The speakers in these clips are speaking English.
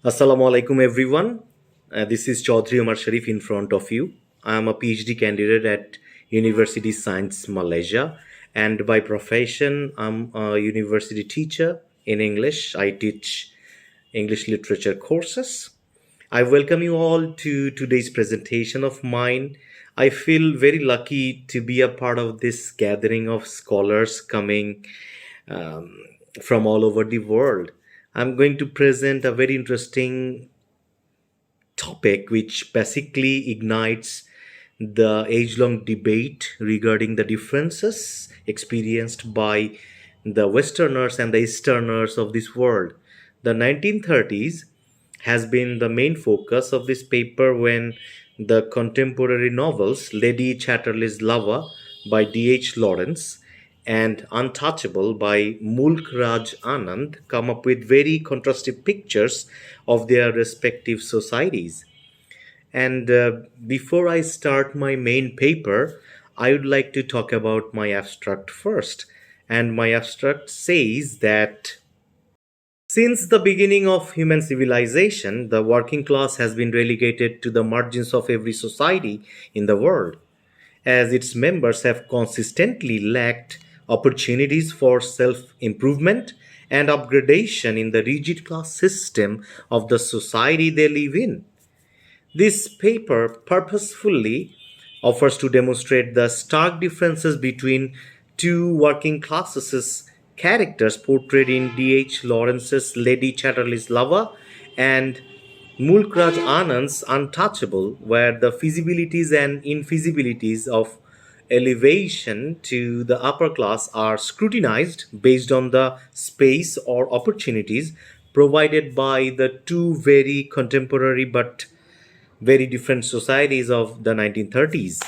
Assalamu alaikum everyone. This is Chowdhury Omar Sharif in front of you. I am a PhD candidate at University Science Malaysia, and by profession I'm a university teacher in English. I teach English literature courses. I welcome you all to today's presentation of mine. I feel very lucky to be a part of this gathering of scholars coming um, from all over the world. I'm going to present a very interesting topic which basically ignites the age long debate regarding the differences experienced by the Westerners and the Easterners of this world. The 1930s has been the main focus of this paper when the contemporary novels Lady Chatterley's Lover by D.H. Lawrence and Untouchable by Mulk Raj Anand come up with very contrastive pictures of their respective societies. And before I start my main paper, I would like to talk about my abstract first. And my abstract says that since the beginning of human civilization, the working class has been relegated to the margins of every society in the world, as its members have consistently lacked opportunities for self improvement and upgradation in the rigid class system of the society they live in. This paper purposefully offers to demonstrate the stark differences between two working classes characters portrayed in D.H. Lawrence's Lady Chatterley's Lover and Mulkraj Anand's Untouchable, where the feasibilities and infeasibilities of elevation to the upper class are scrutinized based on the space or opportunities provided by the two very contemporary but very different societies of the 1930s.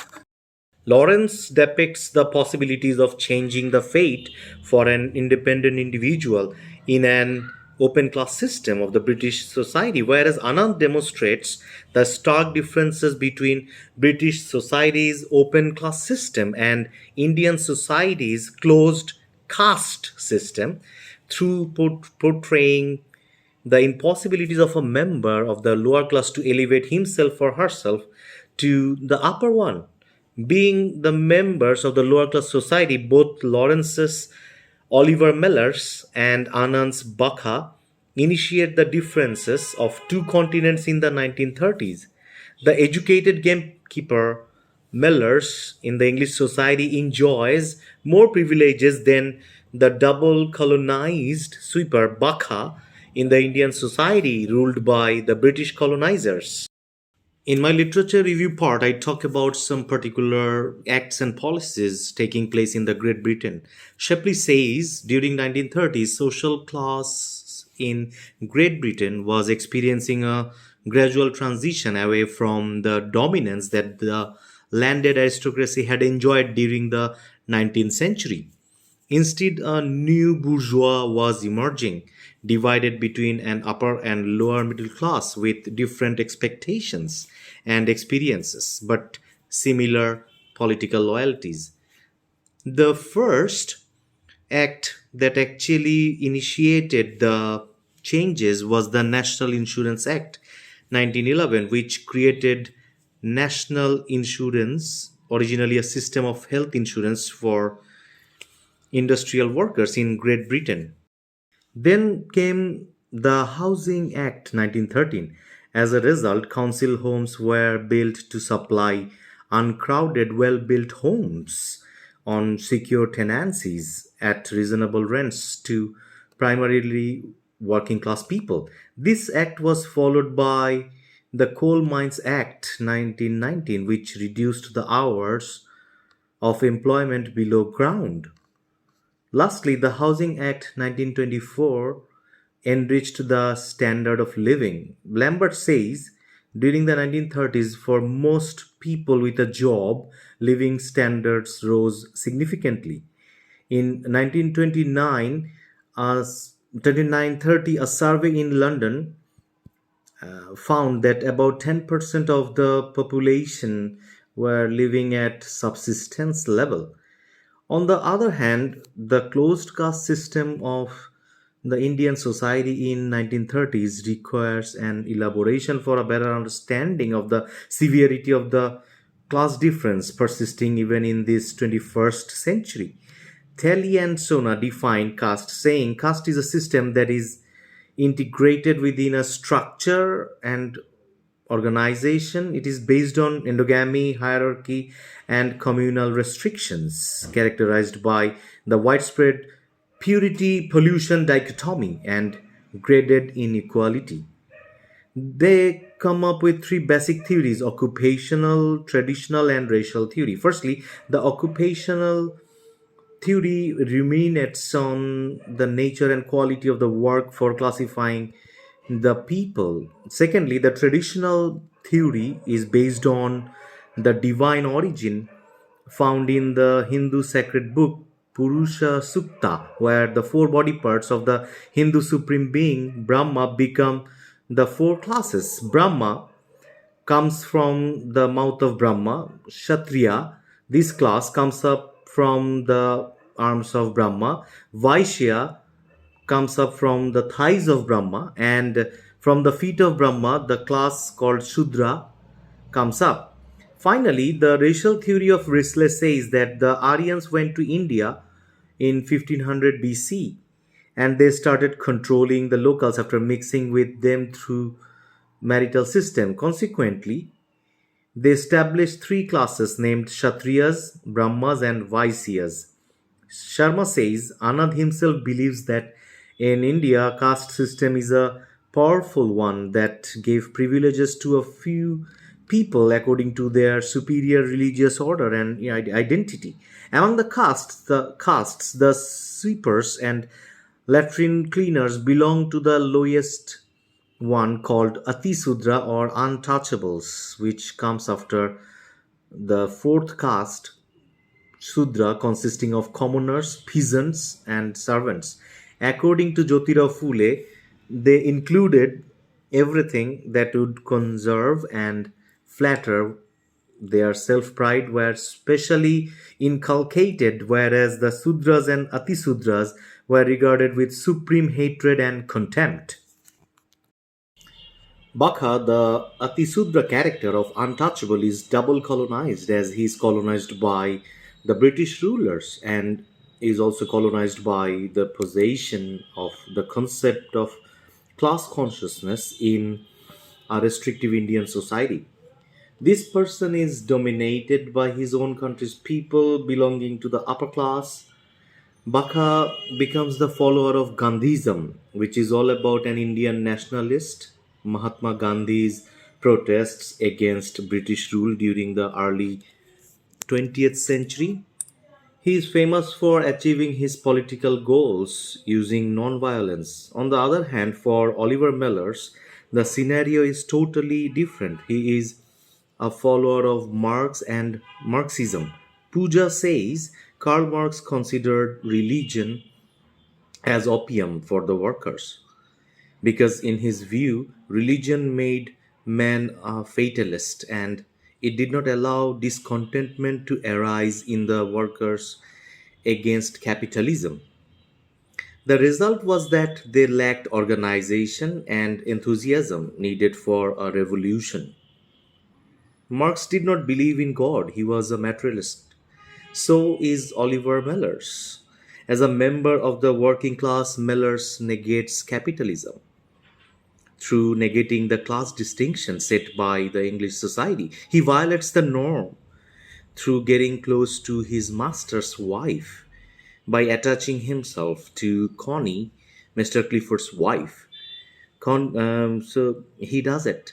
Lawrence depicts the possibilities of changing the fate for an independent individual in an open class system of the British society, whereas Anand demonstrates the stark differences between British society's open class system and Indian society's closed caste system through portraying the impossibilities of a member of the lower class to elevate himself or herself to the upper one. Being the members of the lower class society, both Lawrence's Oliver Mellers and Anand's Bakha initiate the differences of two continents in the 1930s. The educated gamekeeper Mellers in the English society enjoys more privileges than the double colonized sweeper Bakha in the Indian society ruled by the British colonizers. In my literature review part, I talk about some particular acts and policies taking place in the Great Britain. Shapley says during 1930s, social class in Great Britain was experiencing a gradual transition away from the dominance that the landed aristocracy had enjoyed during the 19th century. Instead, a new bourgeois was emerging, divided between an upper and lower middle class with different expectations and experiences, but similar political loyalties. The first act that actually initiated the changes was the National Insurance Act 1911, which created national insurance, originally a system of health insurance for industrial workers in Great Britain. Then came the Housing Act 1913. As a result, council homes were built to supply uncrowded, well built homes on secure tenancies at reasonable rents to primarily working class people. This act was followed by the Coal Mines Act 1919, which reduced the hours of employment below ground. Lastly, the Housing Act 1924 enriched the standard of living. Lambert says during the 1930s, for most people with a job, living standards rose significantly. In 1929, 2930, a survey in London found that about 10% of the population were living at subsistence level. On the other hand, the closed caste system of The Indian society in 1930s requires an elaboration for a better understanding of the severity of the class difference persisting even in this 21st century. Telly and Sona define caste, saying caste is a system that is integrated within a structure and organization. It is based on endogamy, hierarchy, and communal restrictions, characterized by the widespread purity pollution dichotomy and graded inequality. They come up with three basic theories: occupational, traditional, and racial theory. Firstly, the occupational theory ruminates on the nature and quality of the work for classifying the people. Secondly, the traditional theory is based on the divine origin found in the Hindu sacred book Purusha Sukta, where the four body parts of the Hindu supreme being Brahma become the four classes. Brahma comes from the mouth of Brahma. Kshatriya, this class comes up from the arms of Brahma. Vaishya comes up from the thighs of Brahma, and from the feet of Brahma, the class called Shudra comes up. Finally, the racial theory of Risle says that the Aryans went to India in 1500 BC and they started controlling the locals after mixing with them through marital system. Consequently, they established three classes named Kshatriyas, Brahmas, and Vaisyas. Sharma says Anand himself believes that in India, caste system is a powerful one that gave privileges to a few people according to their superior religious order and identity. Among the sweepers and latrine cleaners belong to the lowest one called Atisudra or untouchables, which comes after the fourth caste Shudra, consisting of commoners, peasants, and servants. According to Jyotirao Phule, they included everything that would conserve and flatter their self pride, were specially inculcated, whereas the Sudras and Atisudras were regarded with supreme hatred and contempt. Bakha, the Atisudra character of Untouchable, is double colonized as he is colonized by the British rulers and is also colonized by the possession of the concept of class consciousness in a restrictive Indian society. This person is dominated by his own country's people belonging to the upper class. Baka becomes the follower of Gandhism, which is all about an Indian nationalist. Mahatma Gandhi's protests against British rule during the early 20th century. He is famous for achieving his political goals using non-violence. On the other hand, for Oliver Mellers, the scenario is totally different. He is a follower of Marx and Marxism. Puja says Karl Marx considered religion as opium for the workers because, in his view, religion made man a fatalist and it did not allow discontentment to arise in the workers against capitalism. The result was that they lacked organization and enthusiasm needed for a revolution. Marx did not believe in God, he was a materialist. So is Oliver Mellers. As a member of the working class, Mellers negates capitalism through negating the class distinction set by the English society. He violates the norm through getting close to his master's wife by attaching himself to Connie, Mr. Clifford's wife. So he does it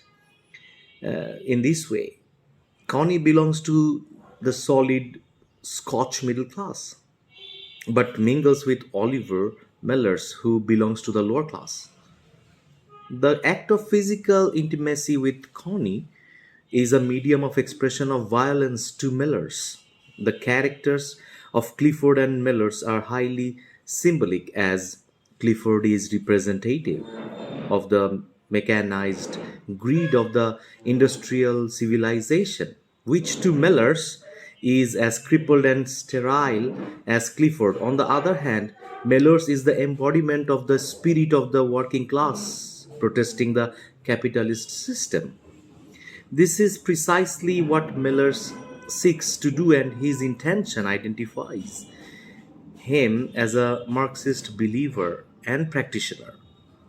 in this way. Connie belongs to the solid Scotch middle class, but mingles with Oliver Mellers, who belongs to the lower class. The act of physical intimacy with Connie is a medium of expression of violence to Millers. The characters of Clifford and Millers are highly symbolic, as Clifford is representative of the mechanized greed of the industrial civilization, which to Millers is as crippled and sterile as Clifford. On the other hand, Mellors is the embodiment of the spirit of the working class protesting the capitalist system. This is precisely what Mellors seeks to do, and his intention identifies him as a Marxist believer and practitioner.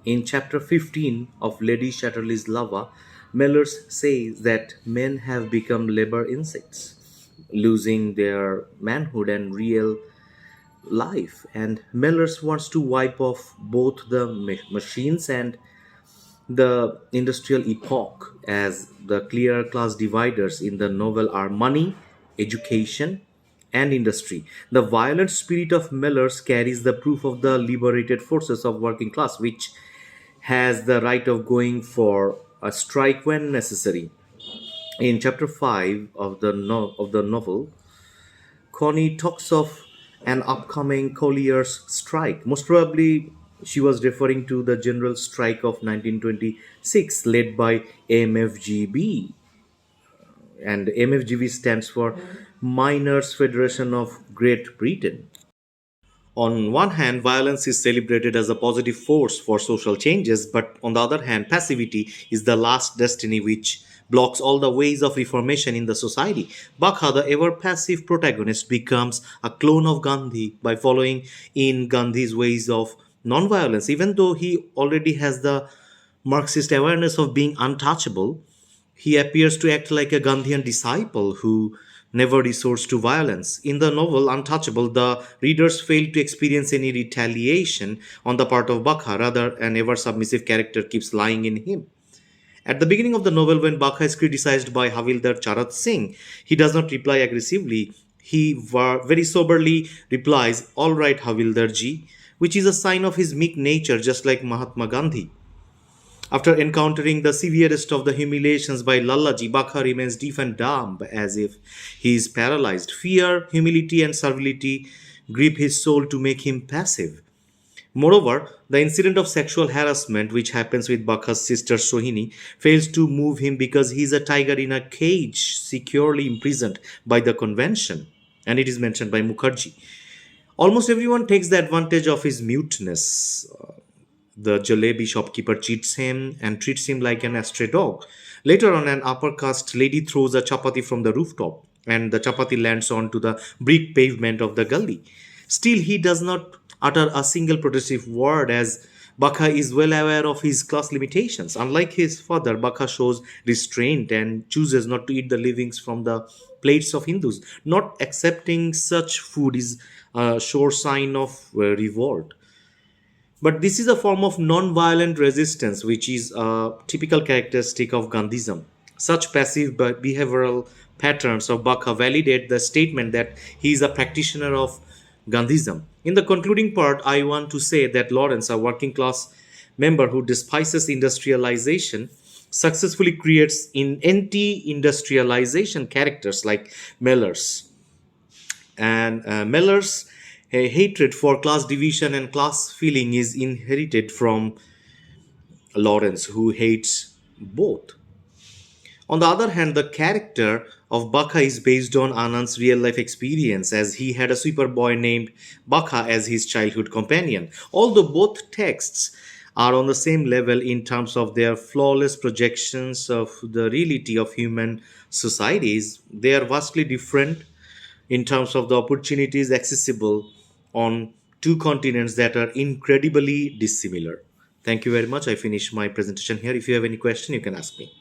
In chapter 15 of Lady Chatterley's Lava, Mellors says that men have become labor insects, losing their manhood and real life. And Mellors wants to wipe off both the machines and the industrial epoch, as the clear class dividers in the novel are money, education, and industry. The violent spirit of Mellors carries the proof of the liberated forces of working class, which has the right of going for a strike when necessary. In chapter 5 of the novel, Connie talks of an upcoming collier's strike. Most probably, she was referring to the general strike of 1926 led by MFGB. And MFGB stands for Miners' Federation of Great Britain. On one hand, violence is celebrated as a positive force for social changes, but on the other hand, passivity is the last destiny which blocks all the ways of reformation in the society. Bakha, the ever passive protagonist, becomes a clone of Gandhi by following in Gandhi's ways of non-violence. Even though he already has the Marxist awareness of being untouchable, he appears to act like a Gandhian disciple who never resorts to violence. In the novel Untouchable, the readers fail to experience any retaliation on the part of Bakha. Rather, an ever submissive character keeps lying in him. At the beginning of the novel, when Bakha is criticized by Havildar Charat Singh, he does not reply aggressively. He very soberly replies, "All right, Havildar ji," which is a sign of his meek nature, just like Mahatma Gandhi. After encountering the severest of the humiliations by Lallaji, Bakha remains deaf and dumb as if he is paralyzed. Fear, humility, and servility grip his soul to make him passive. Moreover, the incident of sexual harassment which happens with Bakha's sister Sohini fails to move him because he is a tiger in a cage securely imprisoned by the convention, and it is mentioned by Mukherjee. Almost everyone takes the advantage of his muteness. The jalebi shopkeeper cheats him and treats him like an stray dog. Later on, an upper caste lady throws a chapati from the rooftop, and the chapati lands onto the brick pavement of the gully. Still, he does not utter a single protective word, as Bakha is well aware of his class limitations. Unlike his father, Bakha shows restraint and chooses not to eat the livings from the plates of Hindus. Not accepting such food is a sure sign of revolt. But this is a form of non-violent resistance, which is a typical characteristic of Gandhism. Such passive behavioral patterns of Bakha validate the statement that he is a practitioner of Gandhism. In the concluding part, I want to say that Lawrence, a working class member who despises industrialization, successfully creates in anti-industrialization characters like Mellors. And Mellors' hatred for class division and class feeling is inherited from Lawrence, who hates both. On the other hand, the character of Bakha is based on Anand's real life experience, as he had a sweeper boy named Bakha as his childhood companion. Although both texts are on the same level in terms of their flawless projections of the reality of human societies, they are vastly different in terms of the opportunities accessible on two continents that are incredibly dissimilar. Thank you very much. I finish my presentation here. If you have any question, you can ask me.